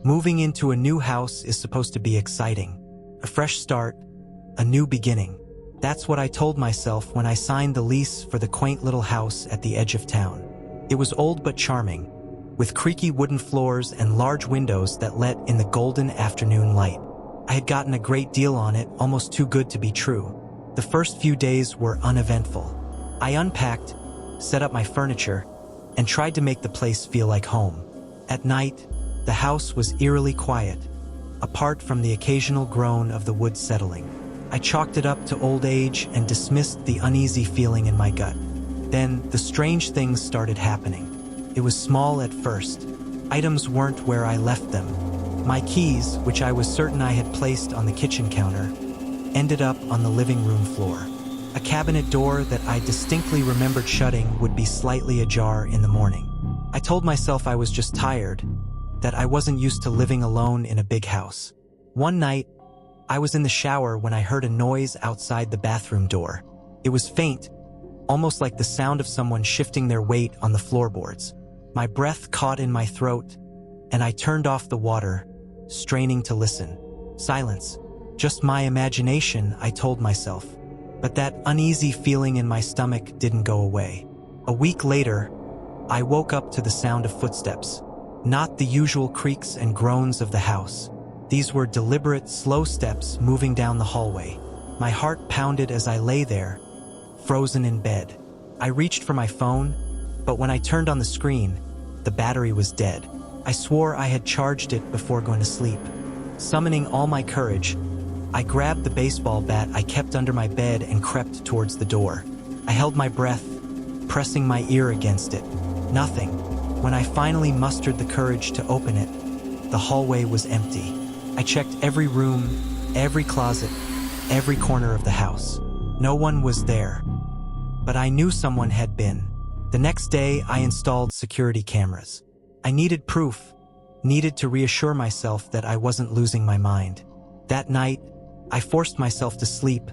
Moving into a new house is supposed to be exciting. A fresh start, a new beginning. That's what I told myself when I signed the lease for the quaint little house at the edge of town. It was old but charming, with creaky wooden floors and large windows that let in the golden afternoon light. I had gotten a great deal on it, almost too good to be true. The first few days were uneventful. I unpacked, set up my furniture, and tried to make the place feel like home. At night, the house was eerily quiet, apart from the occasional groan of the wood settling. I chalked it up to old age and dismissed the uneasy feeling in my gut. Then, the strange things started happening. It was small at first. Items weren't where I left them. My keys, which I was certain I had placed on the kitchen counter, ended up on the living room floor. A cabinet door that I distinctly remembered shutting would be slightly ajar in the morning. I told myself I was just tired, that I wasn't used to living alone in a big house. One night, I was in the shower when I heard a noise outside the bathroom door. It was faint, almost like the sound of someone shifting their weight on the floorboards. My breath caught in my throat, and I turned off the water, straining to listen. Silence. Just my imagination, I told myself. But that uneasy feeling in my stomach didn't go away. A week later, I woke up to the sound of footsteps. Not the usual creaks and groans of the house. These were deliberate, slow steps moving down the hallway. My heart pounded as I lay there, frozen in bed. I reached for my phone, but when I turned on the screen, the battery was dead. I swore I had charged it before going to sleep. Summoning all my courage, I grabbed the baseball bat I kept under my bed and crept towards the door. I held my breath, pressing my ear against it. Nothing. When I finally mustered the courage to open it, the hallway was empty. I checked every room, every closet, every corner of the house. No one was there. But I knew someone had been. The next day, I installed security cameras. I needed proof, needed to reassure myself that I wasn't losing my mind. That night, I forced myself to sleep,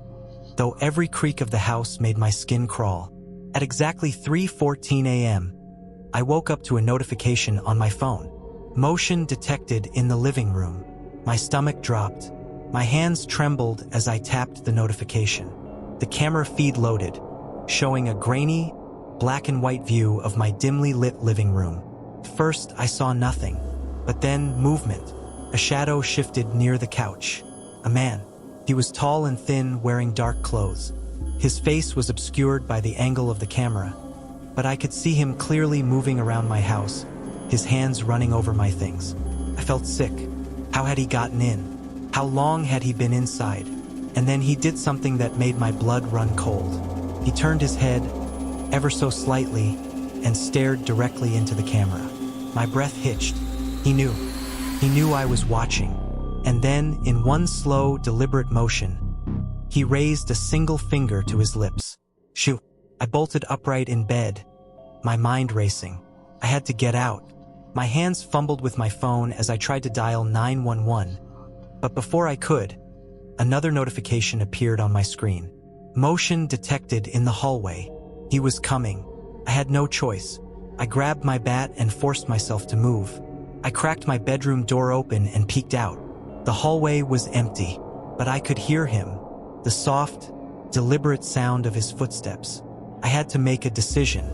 though every creak of the house made my skin crawl. At exactly 3:14 a.m., I woke up to a notification on my phone. Motion detected in the living room. My stomach dropped. My hands trembled as I tapped the notification. The camera feed loaded, showing a grainy, black and white view of my dimly lit living room. First, I saw nothing, but then movement. A shadow shifted near the couch. A man. He was tall and thin, wearing dark clothes. His face was obscured by the angle of the camera, but I could see him clearly moving around my house, his hands running over my things. I felt sick. How had he gotten in? How long had he been inside? And then he did something that made my blood run cold. He turned his head, ever so slightly, and stared directly into the camera. My breath hitched. He knew. He knew I was watching. And then, in one slow, deliberate motion, he raised a single finger to his lips. Shoo! I bolted upright in bed, my mind racing. I had to get out. My hands fumbled with my phone as I tried to dial 911. But before I could, another notification appeared on my screen. Motion detected in the hallway. He was coming. I had no choice. I grabbed my bat and forced myself to move. I cracked my bedroom door open and peeked out. The hallway was empty, but I could hear him, the soft, deliberate sound of his footsteps. I had to make a decision.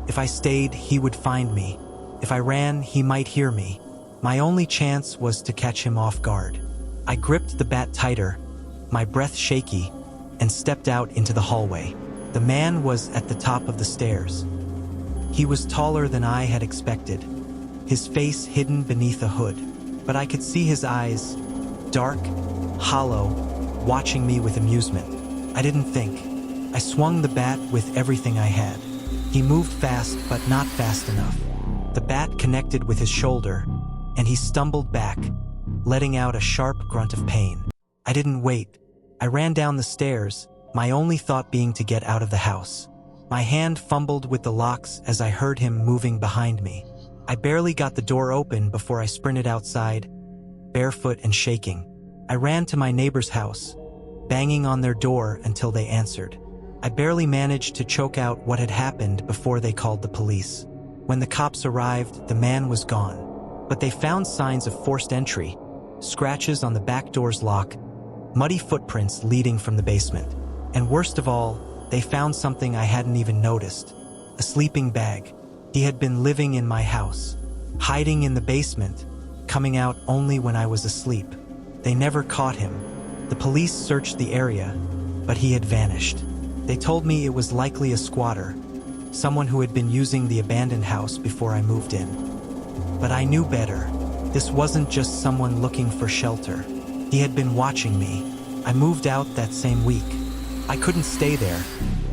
If I stayed, he would find me. If I ran, he might hear me. My only chance was to catch him off guard. I gripped the bat tighter, my breath shaky, and stepped out into the hallway. The man was at the top of the stairs. He was taller than I had expected, his face hidden beneath a hood. But I could see his eyes, dark, hollow, watching me with amusement. I didn't think. I swung the bat with everything I had. He moved fast, but not fast enough. The bat connected with his shoulder, and he stumbled back, letting out a sharp grunt of pain. I didn't wait. I ran down the stairs, my only thought being to get out of the house. My hand fumbled with the locks as I heard him moving behind me. I barely got the door open before I sprinted outside, barefoot and shaking. I ran to my neighbor's house, banging on their door until they answered. I barely managed to choke out what had happened before they called the police. When the cops arrived, the man was gone. But they found signs of forced entry, scratches on the back door's lock, muddy footprints leading from the basement. And worst of all, they found something I hadn't even noticed. A sleeping bag. He had been living in my house, hiding in the basement, coming out only when I was asleep. They never caught him. The police searched the area, but he had vanished. They told me it was likely a squatter, someone who had been using the abandoned house before I moved in. But I knew better. This wasn't just someone looking for shelter. He had been watching me. I moved out that same week. I couldn't stay there,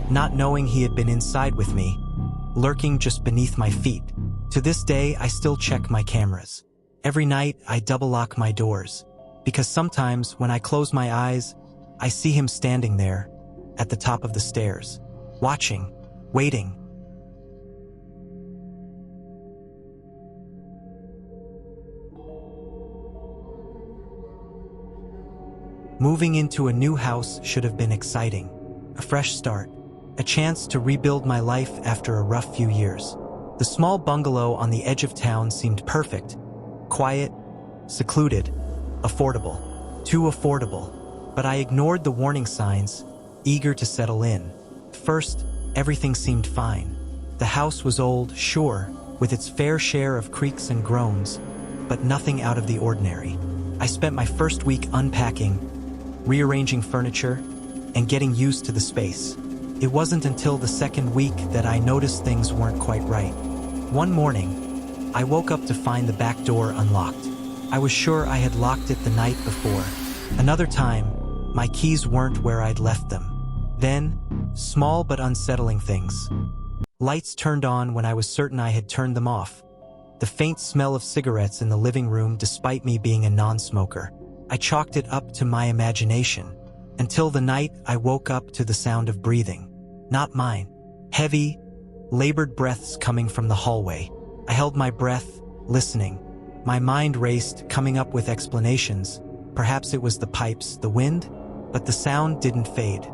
not knowing he had been inside with me, lurking just beneath my feet. To this day, I still check my cameras. Every night, I double lock my doors, because sometimes when I close my eyes, I see him standing there, at the top of the stairs, watching, waiting. Moving into a new house should have been exciting. A fresh start. A chance to rebuild my life after a rough few years. The small bungalow on the edge of town seemed perfect. Quiet, secluded, affordable. Too affordable. But I ignored the warning signs, eager to settle in. First, everything seemed fine. The house was old, sure, with its fair share of creaks and groans, but nothing out of the ordinary. I spent my first week unpacking, rearranging furniture, and getting used to the space. It wasn't until the second week that I noticed things weren't quite right. One morning, I woke up to find the back door unlocked. I was sure I had locked it the night before. Another time, my keys weren't where I'd left them. Then, small but unsettling things. Lights turned on when I was certain I had turned them off. The faint smell of cigarettes in the living room despite me being a non-smoker. I chalked it up to my imagination, until the night I woke up to the sound of breathing. Not mine. Heavy, labored breaths coming from the hallway. I held my breath, listening. My mind raced, coming up with explanations. Perhaps it was the pipes, the wind? But the sound didn't fade.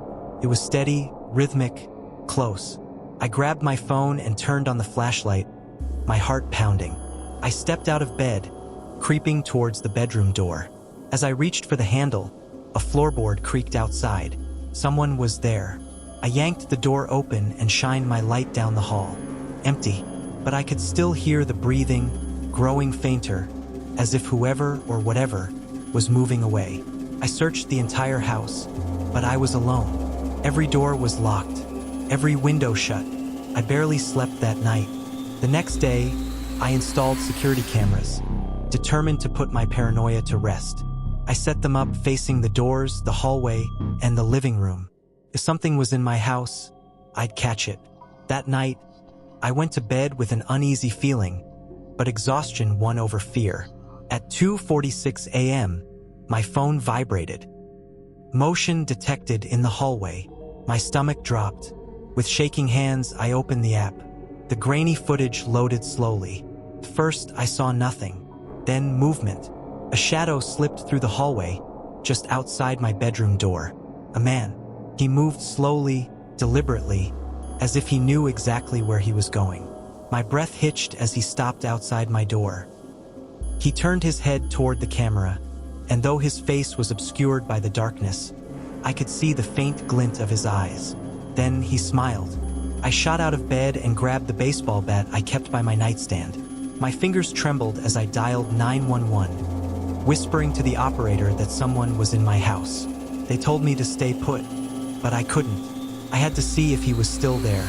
It was steady, rhythmic, close. I grabbed my phone and turned on the flashlight, my heart pounding. I stepped out of bed, creeping towards the bedroom door. As I reached for the handle, a floorboard creaked outside. Someone was there. I yanked the door open and shined my light down the hall. Empty, but I could still hear the breathing, growing fainter, as if whoever or whatever was moving away. I searched the entire house, but I was alone. Every door was locked, every window shut. I barely slept that night. The next day, I installed security cameras, determined to put my paranoia to rest. I set them up facing the doors, the hallway, and the living room. If something was in my house, I'd catch it. That night, I went to bed with an uneasy feeling, but exhaustion won over fear. At 2:46 a.m., my phone vibrated. Motion detected in the hallway. My stomach dropped. With shaking hands, I opened the app. The grainy footage loaded slowly. First, I saw nothing. Then movement. A shadow slipped through the hallway, just outside my bedroom door. A man. He moved slowly, deliberately, as if he knew exactly where he was going. My breath hitched as he stopped outside my door. He turned his head toward the camera, and though his face was obscured by the darkness, I could see the faint glint of his eyes. Then he smiled. I shot out of bed and grabbed the baseball bat I kept by my nightstand. My fingers trembled as I dialed 911, whispering to the operator that someone was in my house. They told me to stay put, but I couldn't. I had to see if he was still there.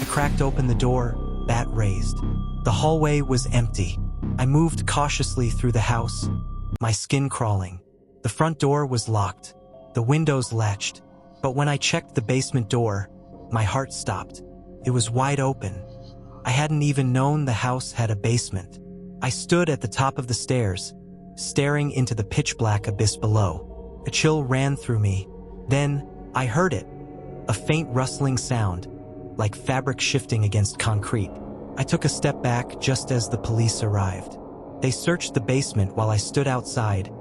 I cracked open the door, bat raised. The hallway was empty. I moved cautiously through the house, my skin crawling. The front door was locked, the windows latched, but when I checked the basement door, my heart stopped. It was wide open. I hadn't even known the house had a basement. I stood at the top of the stairs, staring into the pitch-black abyss below. A chill ran through me. Then, I heard it. A faint rustling sound, like fabric shifting against concrete. I took a step back just as the police arrived. They searched the basement while I stood outside,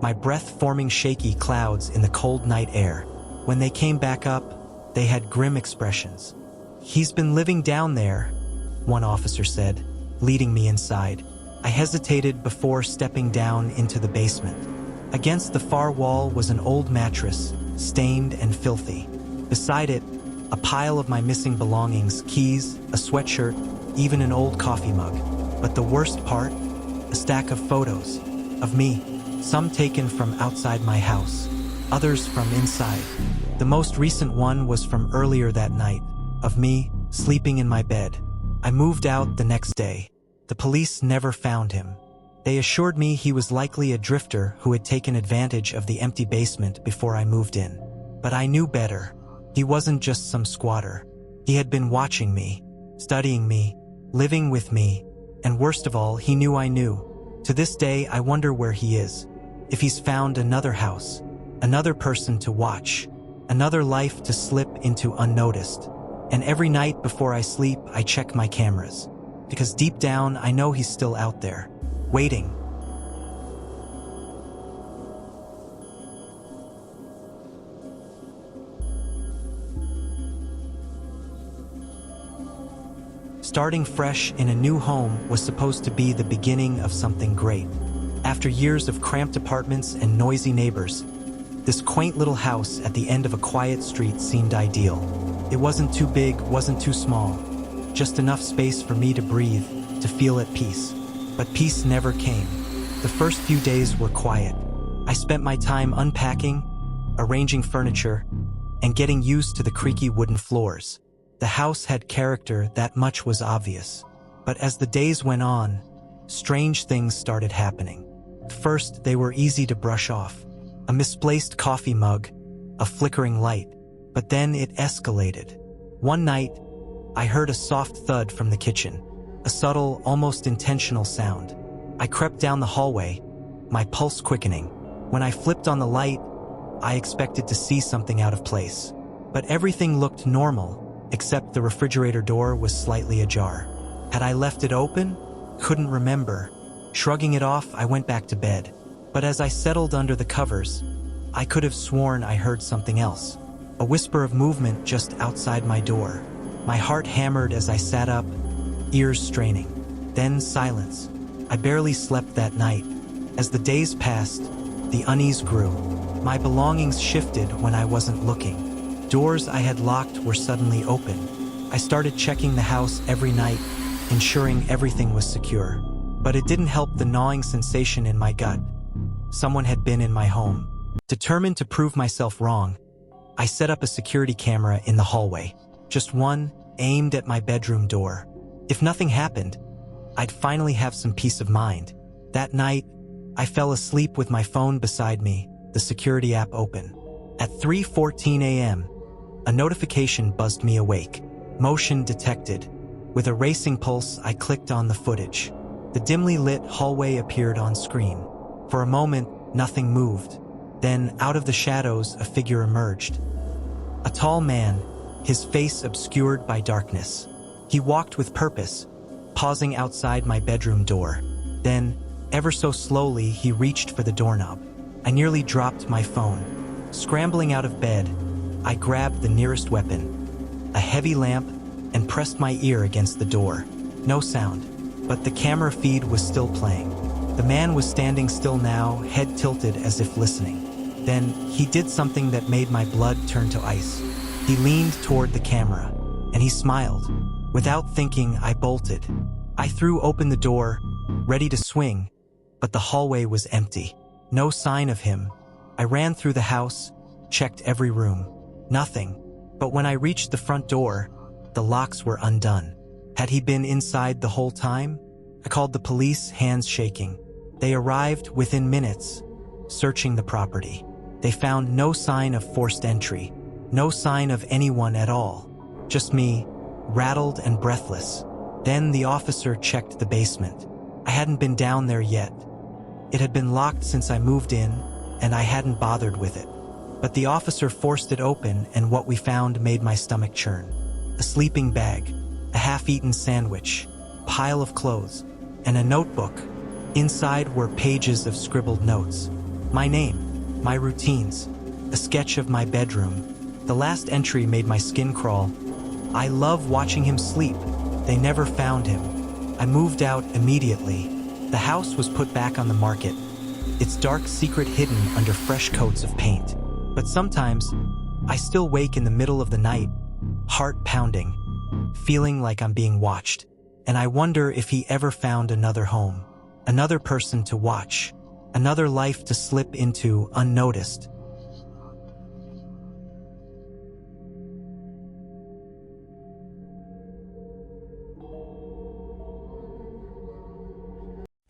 my breath forming shaky clouds in the cold night air. When they came back up, they had grim expressions. "He's been living down there," one officer said, leading me inside. I hesitated before stepping down into the basement. Against the far wall was an old mattress, stained and filthy. Beside it, a pile of my missing belongings, keys, a sweatshirt, even an old coffee mug. But the worst part? A stack of photos. Of me. Some taken from outside my house. Others from inside. The most recent one was from earlier that night. Of me, sleeping in my bed. I moved out the next day. The police never found him. They assured me he was likely a drifter who had taken advantage of the empty basement before I moved in. But I knew better. He wasn't just some squatter. He had been watching me, studying me, living with me, and worst of all, he knew I knew. To this day, I wonder where he is. If he's found another house, another person to watch, another life to slip into unnoticed. And every night before I sleep, I check my cameras. Because deep down, I know he's still out there, waiting. Starting fresh in a new home was supposed to be the beginning of something great. After years of cramped apartments and noisy neighbors, this quaint little house at the end of a quiet street seemed ideal. It wasn't too big, wasn't too small. Just enough space for me to breathe, to feel at peace. But peace never came. The first few days were quiet. I spent my time unpacking, arranging furniture, and getting used to the creaky wooden floors. The house had character, that much was obvious. But as the days went on, strange things started happening. First, they were easy to brush off. A misplaced coffee mug, a flickering light. But then it escalated. One night, I heard a soft thud from the kitchen, a subtle, almost intentional sound. I crept down the hallway, my pulse quickening. When I flipped on the light, I expected to see something out of place. But everything looked normal, except the refrigerator door was slightly ajar. Had I left it open? Couldn't remember. Shrugging it off, I went back to bed. But as I settled under the covers, I could have sworn I heard something else. A whisper of movement just outside my door. My heart hammered as I sat up, ears straining. Then silence. I barely slept that night. As the days passed, the unease grew. My belongings shifted when I wasn't looking. Doors I had locked were suddenly open. I started checking the house every night, ensuring everything was secure. But it didn't help the gnawing sensation in my gut. Someone had been in my home. Determined to prove myself wrong, I set up a security camera in the hallway. Just one, aimed at my bedroom door. If nothing happened, I'd finally have some peace of mind. That night, I fell asleep with my phone beside me, the security app open. At 3:14 a.m., a notification buzzed me awake. Motion detected. With a racing pulse, I clicked on the footage. The dimly lit hallway appeared on screen. For a moment, nothing moved. Then, out of the shadows, a figure emerged. A tall man, his face obscured by darkness. He walked with purpose, pausing outside my bedroom door. Then, ever so slowly, he reached for the doorknob. I nearly dropped my phone. Scrambling out of bed, I grabbed the nearest weapon, a heavy lamp, and pressed my ear against the door. No sound, but the camera feed was still playing. The man was standing still now, head tilted as if listening. Then, he did something that made my blood turn to ice. He leaned toward the camera, and he smiled. Without thinking, I bolted. I threw open the door, ready to swing, but the hallway was empty. No sign of him. I ran through the house, checked every room. Nothing. But when I reached the front door, the locks were undone. Had he been inside the whole time? I called the police, hands shaking. They arrived within minutes, searching the property. They found no sign of forced entry, no sign of anyone at all. Just me, rattled and breathless. Then the officer checked the basement. I hadn't been down there yet. It had been locked since I moved in, and I hadn't bothered with it. But the officer forced it open, and what we found made my stomach churn. A sleeping bag, a half-eaten sandwich, pile of clothes, and a notebook. Inside were pages of scribbled notes. My name, my routines, a sketch of my bedroom. The last entry made my skin crawl. I love watching him sleep. They never found him. I moved out immediately, The house was put back on the market, its dark secret hidden under fresh coats of paint. But sometimes, I still wake in the middle of the night, heart pounding, feeling like I'm being watched. And I wonder if he ever found another home, another person to watch, another life to slip into unnoticed.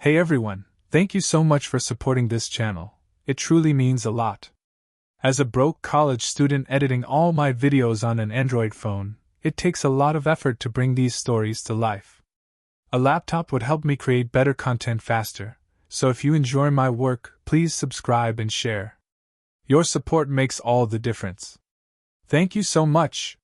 Hey everyone, thank you so much for supporting this channel. It truly means a lot. As a broke college student editing all my videos on an Android phone, it takes a lot of effort to bring these stories to life. A laptop would help me create better content faster, so if you enjoy my work, please subscribe and share. Your support makes all the difference. Thank you so much.